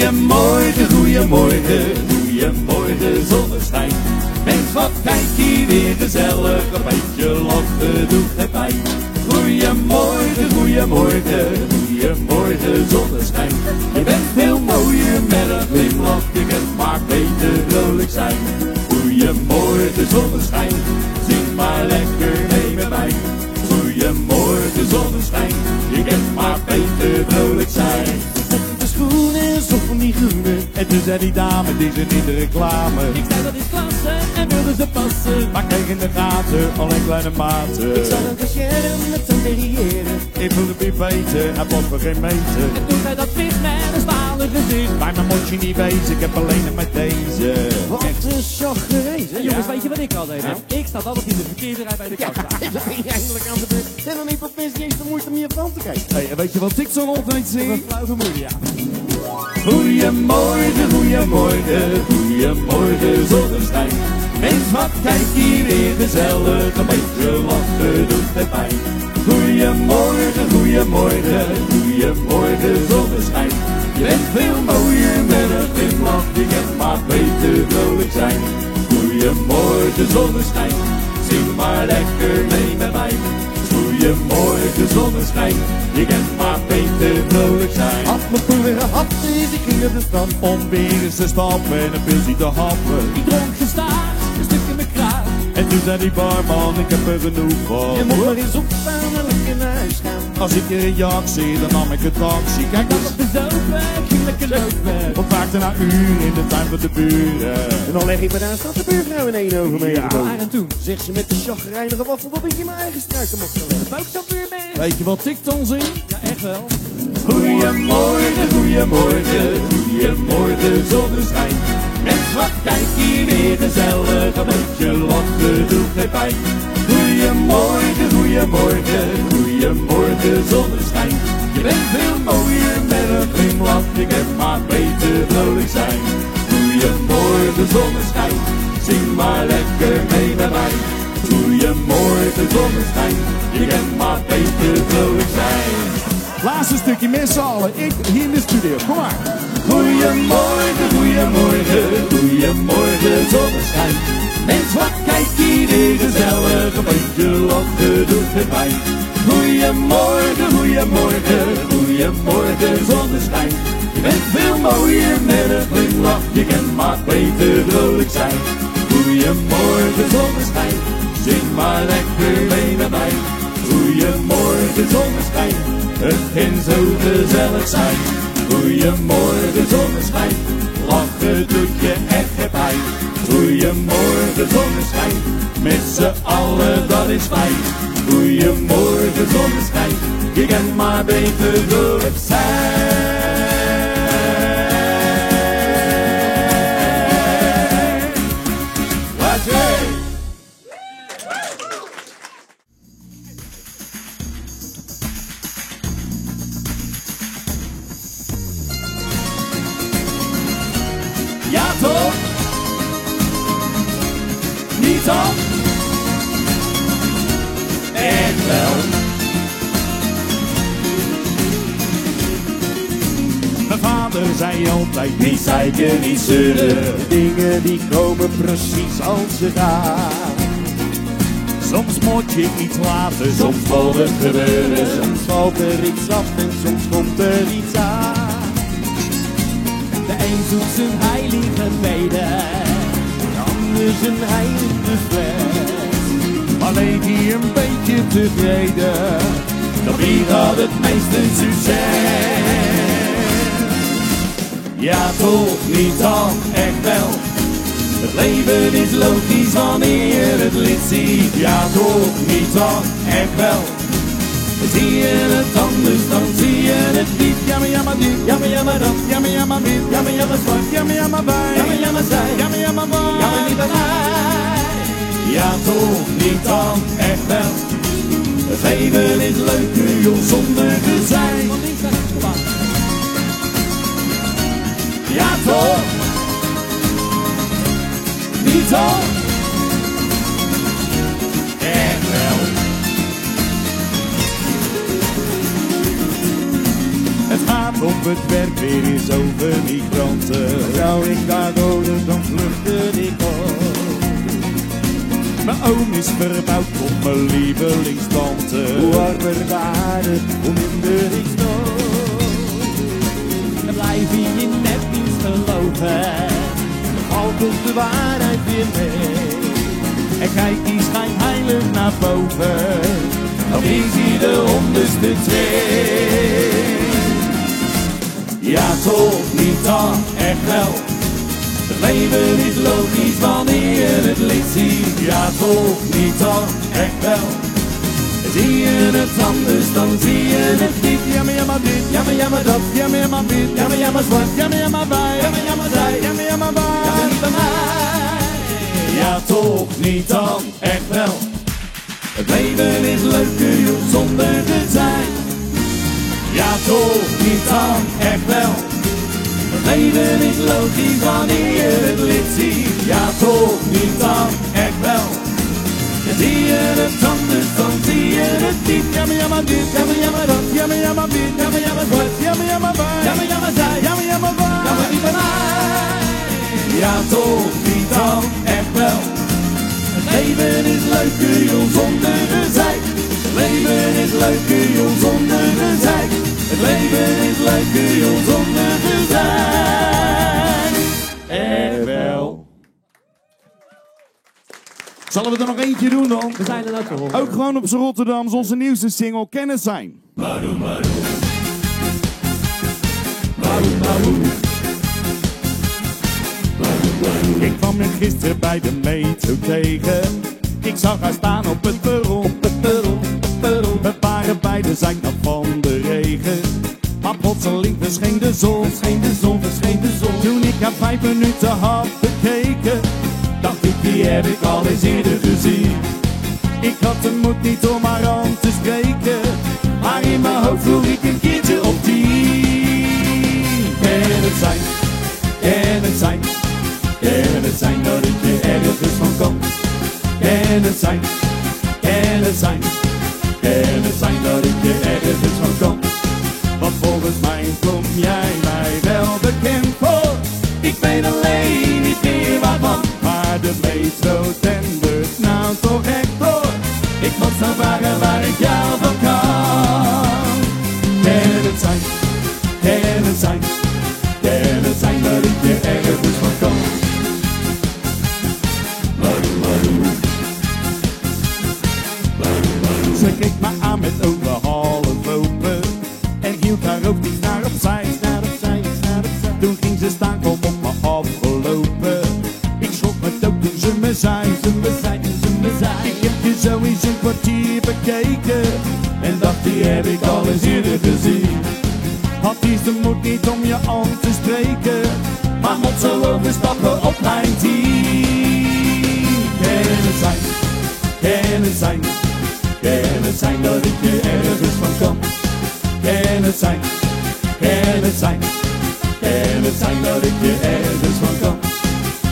Goeiemorgen, goeiemorgen, goeiemorgen zonneschijn. Mens, wat kijk hier weer gezellig, een beetje lachen doet het pijn. Goeiemorgen, goeiemorgen, goeiemorgen zonneschijn. Je bent veel mooier met een glimlach, je kunt maar beter vrolijk zijn. Goeiemorgen zonneschijn, zing maar lekker mee met mij. Goeiemorgen zonneschijn, je kunt maar beter vrolijk zijn. De schoenen zo van die groene. En toen zei die dame, die zit in de reclame. Ik zei dat is klasse en wilde ze passen. Maar kreeg in de gaten alleen kleine maten. Ik zag een cashier met zijn derrière. Ik voelde het weten, hij was me geen meter. En toen zei dat vis met een stalen gezicht. Bij me moet je niet wezen, ik heb alleen nog met deze. Wat een chagrijs. Ja. Jongens, weet je wat ik altijd heb? Ik sta altijd in de verkeerde rij bij de kassa. Eindelijk aan de beurt. En dan niet op vis, niet eens de moeite om je van te kijken. Hey, en weet je wat ik zo altijd Een zie? flauw vermoeden, ja. Goeiemorgen, goeiemorgen, goeiemorgen zonneschijn. Mens, wat kijk hier weer gezellig, een beetje lachen doet het pijn. Goeiemorgen, goeiemorgen, goeiemorgen zonneschijn. Je bent veel mooier met een glimlach, je kunt maar beter vrolijk zijn. Goeiemorgen zonneschijn, zing maar lekker mee met mij. Goeiemorgen zonneschijn, je kunt maar beter vrolijk zijn. Had me vroeger gehad, dus ik ging naar de strand. Om weer eens te stappen en een pilsje te happen. Ik dronk gestaag, een stuk in mijn kraag. En toen zei die barman, ik heb er genoeg van. Je moet maar eens opstaan en lekker naar huis gaan. Als ik je reactie zie, dan nam ik een taxi. Kijk, Dat was bezopen, ik ging lekker lopen. wat vaakte na uren in de tuin van de buren. En dan leg ik me daar, staat de buurvrouw in één ogen mee. Ja. Maar en toen? Zegt ze met de chagrijnige waffel dat ik in mijn eigen struiken mocht gaan leggen. Boodschapvuur mee. Weet je wat ik dan zing? Ja, echt wel. Goeiemorgen, goeiemorgen, goeiemorgen zonneschijn. Mens, wat kijk hier weer gezellig, een beetje lachen doet het pijn. Goeiemorgen, goeiemorgen, goeiemorgen zonneschijn. Je bent veel mooier met een glimlach, je kunt maar beter vrolijk zijn. Goeiemorgen zonneschijn, zing maar lekker mee met mij. Goeiemorgen zonneschijn, je kunt maar beter vrolijk zijn. Laatste stukje met z'n allen. Ik hier in de studio. Kom maar. Goeiemorgen, goeiemorgen, goeiemorgen zonneschijn. Mens, wat kijk hier weer gezellig, een beetje lachen doet het pijn. Goeiemorgen, goeiemorgen, goeiemorgen zonneschijn. Je bent veel mooier met een glimlach, je kunt maar beter vrolijk zijn. Goeiemorgen zonneschijn, zing maar lekker mee met mij. Goeiemorgen zonneschijn, het kan zo gezellig zijn. Goeiemorgen zonneschijn, lachen doet je echt geen pijn. Goeiemorgen zonneschijn, met z'n allen dat is fijn. Goeiemorgen zonneschijn, je kan maar beter vrolijk zijn. Wat jij? Ja toch? Niet toch? Echt wel. Mijn vader zei altijd Niet zeiken, niet zeuren. Dingen die komen precies als ze gaan. soms moet je iets laten. Soms valt het gebeuren. Soms valt er iets af en soms komt er iets aan. De een zoekt zijn heilige vrede, De ander zijn heilige fles. Alleen die een beetje tevreden. Dan wie had het meeste succes? Ja toch, niet dan, echt wel. Het leven is logisch wanneer je het licht ziet. Ja toch, niet dan, echt wel. Zie je het anders, dan zie je het niet. Jammer, jammer dit, Jammer, jammer dat, jammer, jammer dit, jammer, jammer zwart, jammer, jammer wij, jammer, jammer zij, jammer, jammer waar. jammer niet bij mij. Ja toch, niet dan, echt wel. Het leven is leuker, joh, zonder gezeik. van links naar rechts gewacht. Ja toch, niet dan, echt wel. Het gaat op het werk weer eens over migranten. Zou ik daar doden, dan vluchtte ik op. Mijn oom is verbouwd tot mijn lievelingstante. Hoe harder de aarde, hoe minder ik stoot. Dan blijf je net niet geloven. Al komt de waarheid weer mee. En kijkt die schijnheilig naar boven. Dan is hij de onderste twee. Ja toch niet dan, echt wel. Het leven is logisch wanneer je het licht ziet. Ja toch niet dan, echt wel. Zie je het anders, dan zie je het niet. Ja maar dit, Ja maar dat. ja maar wit, Ja maar zwart. ja maar wij, Ja maar zij. ja maar wij. Ja maar niet bij mij. Ja toch niet dan, echt wel. Het leven is leuker joh, zonder te zijn. Ja toch niet dan, echt wel. Het leven is logisch wanneer je het licht ziet. Ja toch niet dan, echt wel. En zie je het anders, dan zie je het niet. Ja maar dit, Ja maar dat. ja maar wit, Ja maar zwart. ja maar wij. Ja maar zij. ja maar wij. Ja maar niet bij mij. Ja toch niet dan, echt wel. Het leven is leuker joh, zonder gezeik. Het leven is leuker joh, zonder gezeik. Het leven is leuker joh, zonder gezeik. Echt wel. Zullen we er nog eentje doen dan? We zijn er nou toch. Ook gewoon op z'n Rotterdams, onze nieuwste single Kennis Zijn. Ik kwam hem gisteren bij de metro tegen. Ik zag haar staan op het perron. We waren bij de zijkant van de regen. Maar plotseling verscheen de zon. Toen ik haar 5 minuten had bekeken, dacht ik, die heb ik al eens eerder gezien. Ik had de moed niet om haar aan te spreken, maar in mijn hoofd vroeg ik een keertje op 10. Kan het zijn, kan het zijn, kan het zijn dat ik je ergens van kan? Kan het zijn, kan het zijn, kan het zijn dat ik je ergens van kan? Want volgens mij kom jij mij wel bekend voor. Ik weet alleen niet meer waarvan, maar de metro dendert nou toch echt door. Ik moet nou vragen waar ik jou van kan. Kan het zijn, kan het zijn, kan het zijn dat ik je ergens van kan? Ze keek me aan met ogen half open en hield haar hoofd niet naar opzij. Toen ging ze staan, kwam op me afgelopen. Ik schrok me dood toen ze me zei. Ik heb je zo eens een kwartier bekeken en dacht, die heb ik al eens eerder gezien. Had iets de moed niet om je aan te spreken, maar moet zo overstappen op mijn team. Kan het zijn, kan het zijn, kan het zijn dat ik je ergens van kan? Kan het zijn, kan het zijn, kan het zijn dat ik je ergens van kan?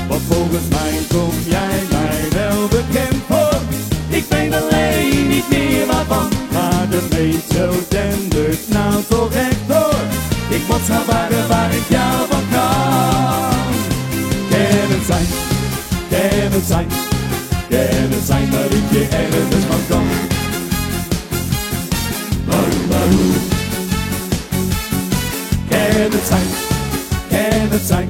Want volgens mij kom jij mij wel bekend voor. Ik weet alleen niet meer waarvan, maar de metro dendert nou toch echt door. Ik moet gaan vragen waar ik jou van kan. Kan het zijn, kan het zijn, kan het zijn dat ik je ergens van kan? Kan het zijn, kan het zijn,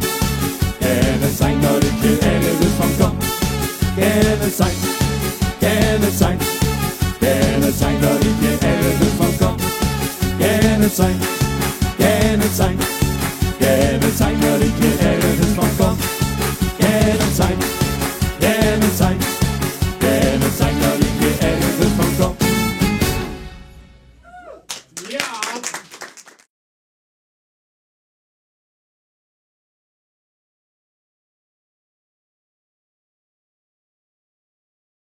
kan het zijn dat ik je ergens van kan? Kan het zijn, kan het zijn, kan het zijn dat ik je ergens van kan? Kan het zijn, kan het zijn, kan het zijn dat ik je ergens van kan? Kan het zijn, kan het zijn, kan het zijn dat ik je ergens van kan? Ja.